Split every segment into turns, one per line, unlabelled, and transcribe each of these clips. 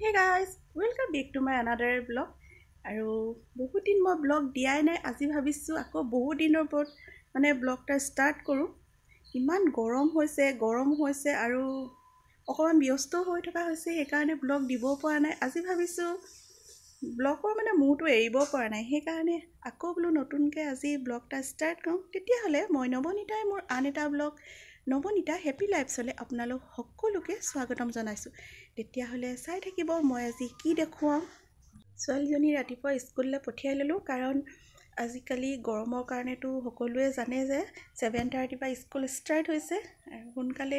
Hey guys, welcome back to my another vlog. আৰু বহুত দিন মই ব্লগ দিয়াই নাই। আজি ভাবিছোঁ আকৌ বহুত দিনৰ ওপৰত ব্লগটা ষ্টাৰ্ট কৰোঁ। ইমান গৰম হৈছে আৰু অকণমান ব্যস্ত হৈ থকা হৈছে, সেইকাৰণে ব্লগ দিব পৰা নাই। আজি ভাবিছোঁ ব্লগৰ মূৰটো এৰিব পৰা নাই, সেইকাৰণে আকৌ বোলো নতুনকৈ আজি ব্লগটা ষ্টাৰ্ট কৰোঁ। তেতিয়াহ'লে মই নৱনীতাই মোৰ আন এটা ব্লগ নৱনীতা হেপী লাইফছলৈ আপোনালোক সকলোকে স্বাগতম জনাইছোঁ। তেতিয়াহ'লে চাই থাকিব মই আজি কি দেখুৱাওঁ। ছোৱালীজনী ৰাতিপুৱা স্কুললৈ পঠিয়াই ল'লোঁ, কাৰণ আজিকালি গৰমৰ কাৰণেতো সকলোৱে জানে যে 7:30 পৰা স্কুল ষ্টাৰ্ট হৈছে। আৰু সোনকালে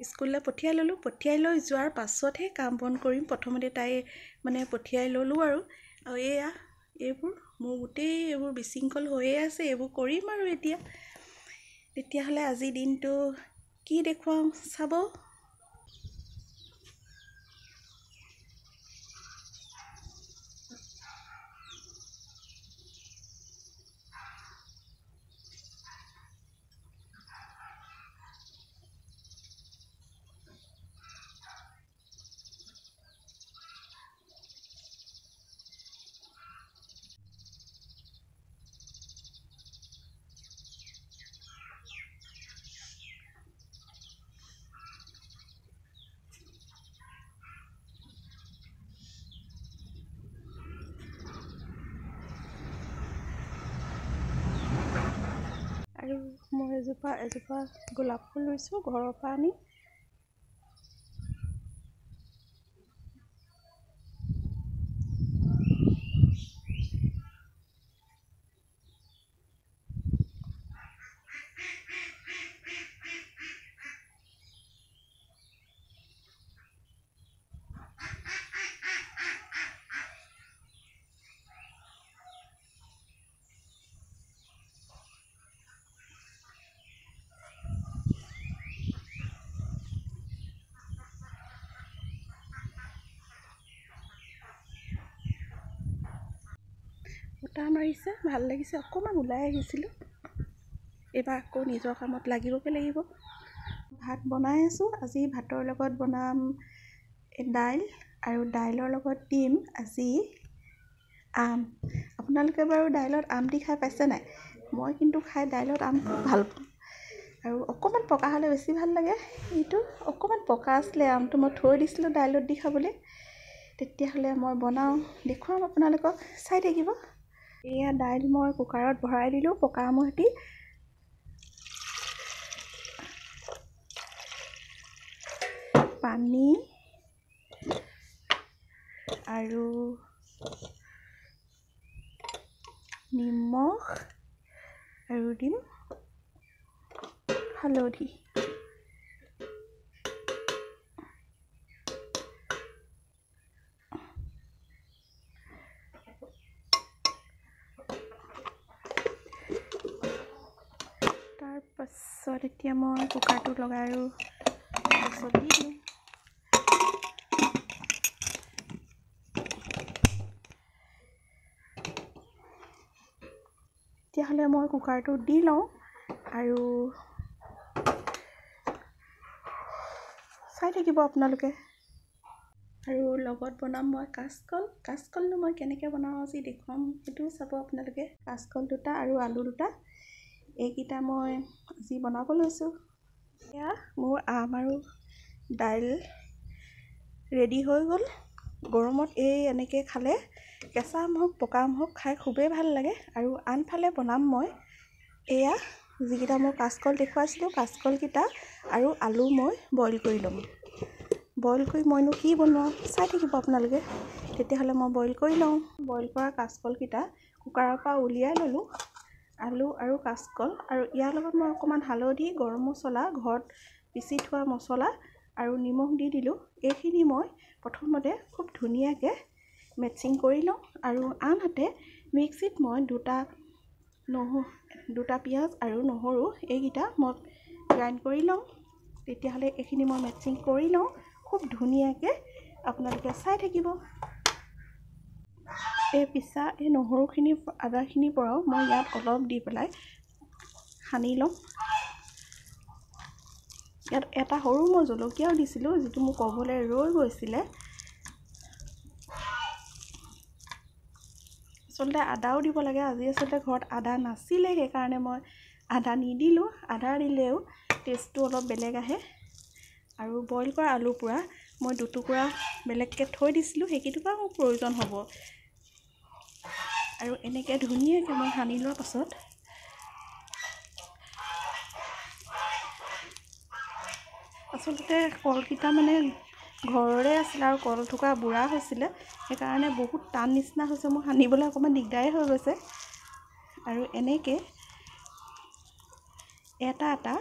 স্কুললৈ পঠিয়াই ল'লোঁ। পঠিয়াই লৈ যোৱাৰ পাছতহে কাম বন কৰিম। প্ৰথমতে তাই পঠিয়াই ল'লোঁ আৰু এইবোৰ মোৰ গোটেই এইবোৰ বিশৃংখল হৈয়ে আছে, এইবোৰ কৰিম আৰু এতিয়া। তেতিয়াহ'লে আজিৰ দিনটো কি দেখুৱাওঁ চাব। আৰু মই এজোপা গোলাপ ফুল ৰুইছোঁ ঘৰৰ পৰা আনি। বতাহ মাৰিছে, ভাল লাগিছে। অকণমান ওলাই আহিছিলোঁ। এইবাৰ আকৌ নিজৰ কামত লাগিবগৈ লাগিব। ভাত বনাই আছোঁ। আজি ভাতৰ লগত বনাম দাইল, আৰু দাইলৰ লগত দিম আজি আম। আপোনালোকে বাৰু দাইলত আম দি খাই পাইছে নাই? মই কিন্তু খাই দাইলত আম খুব ভাল পাওঁ, আৰু অকণমান পকা হ'লে বেছি ভাল লাগে। এইটো অকণমান পকা আছিলে আমটো, মই থৈ দিছিলোঁ দাইলত দি খাবলৈ। তেতিয়াহ'লে মই বনাওঁ, দেখুৱাম আপোনালোকক, চাই থাকিব। এয়া দাইল মই কুকাৰত ভৰাই দিলোঁ পকা আমৰ সৈতে। পানী আৰু নিমখ আৰু দিম হালধি। তাৰপাছত এতিয়া মই কুকাৰটো লগাই আৰু পাছত দি দিওঁ। তেতিয়াহ'লে মই কুকাৰটো দি লওঁ আৰু চাই থাকিব আপোনালোকে। আৰু লগত বনাম মই কাচকলনো মই কেনেকৈ বনাওঁ আজি দেখুৱাম, সেইটোও চাব আপোনালোকে। কাচকল দুটা আৰু আলু দুটা, এইকেইটা মই আজি বনাব লৈছোঁ। এয়া মোৰ আম আৰু দাইল ৰেডি হৈ গ'ল। গৰমত এনেকৈ খালে, কেঁচা আম হওক পকা আম হওক, খাই খুবেই ভাল লাগে। আৰু আনফালে বনাম মই এয়া যিকেইটা মই কাচকল দেখুৱাইছিলোঁ, কাচকলকেইটা আৰু আলু মই বইল কৰি ল'ম। বইল কৰি মইনো কি বনাওঁ চাই থাকিব আপোনালোকে। তেতিয়াহ'লে মই বইল কৰি লওঁ। বইল কৰা কাচকলকেইটা কুকাৰৰ পৰা উলিয়াই ল'লোঁ। আলু আৰু কাচকল, আৰু ইয়াৰ লগত মই অকণমান হালধি, গৰম মছলা, ঘৰত পিচি থোৱা মছলা আৰু নিমখ দি দিলোঁ। এইখিনি মই প্ৰথমতে খুব ধুনীয়াকৈ মেচিং কৰি লওঁ, আৰু আনহাতে মিক্সিত মই দুটা পিঁয়াজ আৰু নহৰু এইকেইটা মই গ্ৰাইণ্ড কৰি লওঁ। তেতিয়াহ'লে এইখিনি মই মেচিং কৰি লওঁ খুব ধুনীয়াকৈ। আপোনালোকে চাই থাকিব। এই নহৰুখিনি আদাখিনিৰ পৰাও মই ইয়াত অলপ দি পেলাই সানি ল'ম। ইয়াত এটা সৰু মই জলকীয়াও দিছিলোঁ, যিটো মোক ক'বলৈ ৰৈ গৈছিলে। আচলতে আদাও দিব লাগে। আজি আচলতে ঘৰত আদা নাছিলে, সেইকাৰণে মই আদা নিদিলোঁ। আদা দিলেও টেষ্টটো অলপ বেলেগ আহে। আৰু বইল কৰা আলু পোৰা মই দুটুকুৰা বেলেগকৈ থৈ দিছিলোঁ, সেইকেইটুকুৰা মোৰ প্ৰয়োজন হ'ব। আৰু এনেকৈ ধুনীয়াকৈ মই সানি লোৱাৰ পাছত আচলতে কলকেইটা মানে ঘৰৰে আছিলে আৰু কল থোকা বুঢ়া হৈছিলে, সেইকাৰণে বহুত টান নিচিনা হৈছে। মোৰ সানিবলৈ অকণমান দিগদাৰে হৈ গৈছে। আৰু এনেকৈ এটা এটা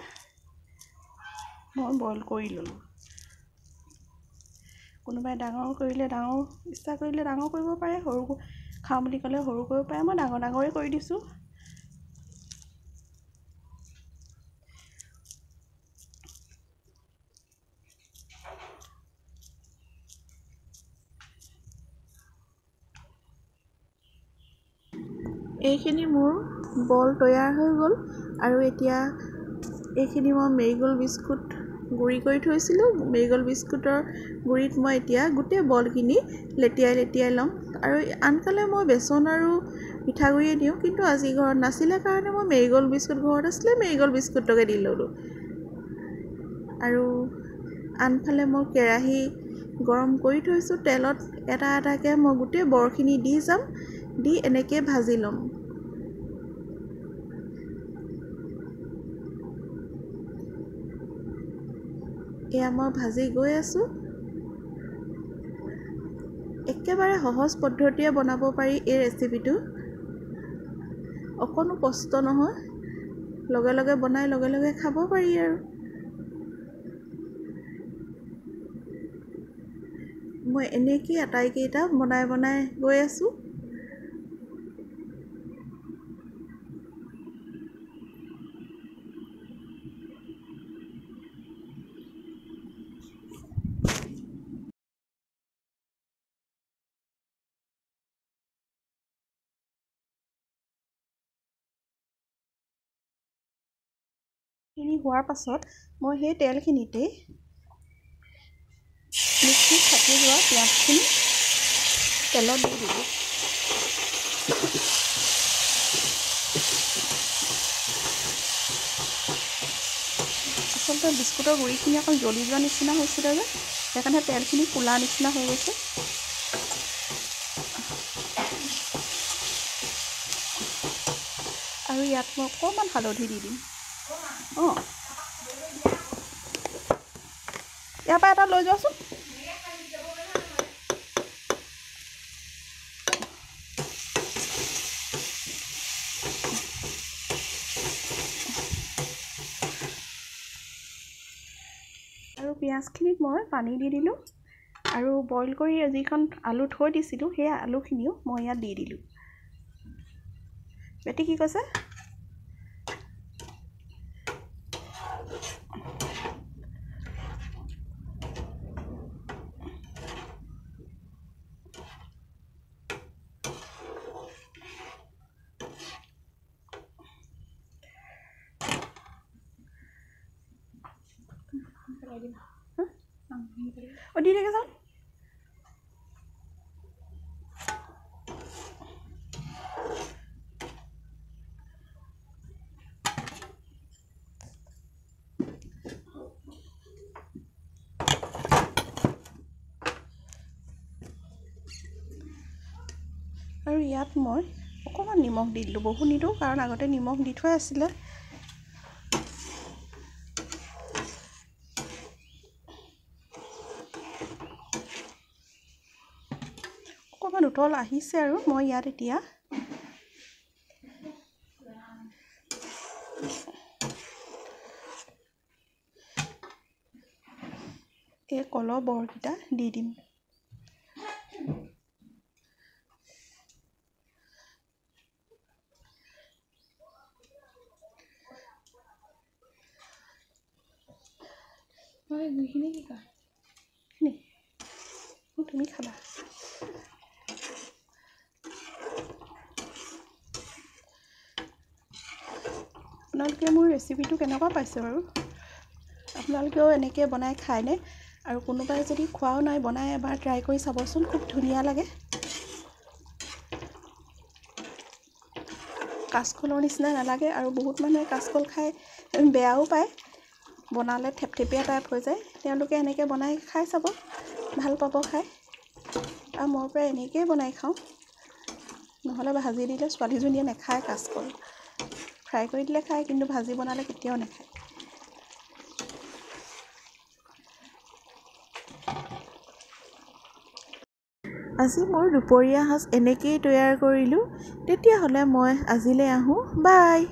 মই বইল কৰি ল'লোঁ। কোনোবাই ডাঙৰ কৰিলে ডাঙৰ, ইচ্ছা কৰিলে ডাঙৰ কৰিব পাৰে, সৰু খাওঁ বুলি ক'লে সৰু কৰিব পাৰে। মই ডাঙৰেই কৰি দিছোঁ। এইখিনি মোৰ বল তৈয়াৰ হৈ গ'ল। আৰু এতিয়া এইখিনি মই মেৰিগ'ল্ড বিস্কুট গুড়ি কৰি থৈছিলোঁ। মেৰিগ'ল্ড বিস্কুটৰ গুড়িত মই এতিয়া গোটেই বলখিনি লেটিয়াই ল'ম। আৰু আনকালে মই বেচন আৰু পিঠাগুড়িয়ে দিওঁ, কিন্তু আজি ঘৰত নাছিলে কাৰণে মই মেৰিগ'ল্ড বিস্কুট ঘৰত আছিলে, মেৰিগ'ল্ড বিস্কুটকে দি ল'লোঁ। আৰু আনফালে মই কেৰাহী গৰম কৰি থৈছোঁ। তেলত এটা এটাকৈ মই গোটেই বৰখিনি দি যাম, দি এনেকৈ ভাজি ল'ম। এয়া মই ভাজি গৈ আছোঁ। একেবাৰে সহজ পদ্ধতিৰে বনাব পাৰি এই ৰেচিপিটো। অকণো কষ্ট নহয়, লগে লগে বনাই লগে লগে খাব পাৰি। আৰু মই এনেকৈ আটাইকেইটা বনাই গৈ আছোঁ। এইখিনি হোৱাৰ পাছত মই সেই তেলখিনিতেই মিক্সিত কাটি লোৱা পিঁয়াজখিনি তেলত দি দিলোঁ। আচলতে বিস্কুটৰ গুড়িখিনি অকণ জ্বলি যোৱা নিচিনা হৈছিলে যে, সেইকাৰণে তেলখিনি ক'লা নিচিনা হৈ গৈছে। আৰু ইয়াত মই অকণমান হালধি দি দিম। ইয়াৰ পৰা এটা লৈ যোৱাচোন। আৰু পিঁয়াজখিনিত মই পানী দি দিলোঁ। আৰু বইল কৰি যিখন আলু থৈ দিছিলোঁ, সেই আলুখিনিও মই ইয়াত দি দিলোঁ। বেটি কি কৈছে? দি থাকে যাওঁ। আৰু ইয়াত মই অকণমান নিমখ দি দিলোঁ, বহু নিদিওঁ কাৰণ আগতে নিমখ দি থোৱা আছিলে। অকণমান উতল আহিছে আৰু মই ইয়াত এতিয়া এই কলৰ বৰকেইটা দি দিম। গুড়িখিনি কি কয়? তুমি খাবা। আপোনালোকে মোৰ ৰেচিপিটো কেনেকুৱা পাইছে বাৰু? আপোনালোকেও এনেকৈ বনাই খায়নে? আৰু কোনোবাই যদি খোৱাও নাই, বনাই এবাৰ ট্ৰাই কৰি চাবচোন, খুব ধুনীয়া লাগে। কাচকলৰ নিচিনা নালাগে আৰু বহুত মানুহে কাচকল খাই বেয়াও পায়, বনালে থেপথেপীয়া টাইপ হৈ যায়। তেওঁলোকে এনেকৈ বনাই খাই চাব, ভাল পাব খাই। আৰু মই প্ৰায় এনেকৈয়ে বনাই খাওঁ, নহ'লে ভাজি দিলে ছোৱালীজনীয়ে নাখায় কাচকল। ফ্ৰাই কৰি দিলে খায়, কিন্তু ভাজি বনালে কেতিয়াও নাখায়। আজি মোৰ দুপৰীয়া সাজ এনেকৈয়ে তৈয়াৰ কৰিলোঁ। তেতিয়াহ'লে মই আজিলৈ আহোঁ, বাই।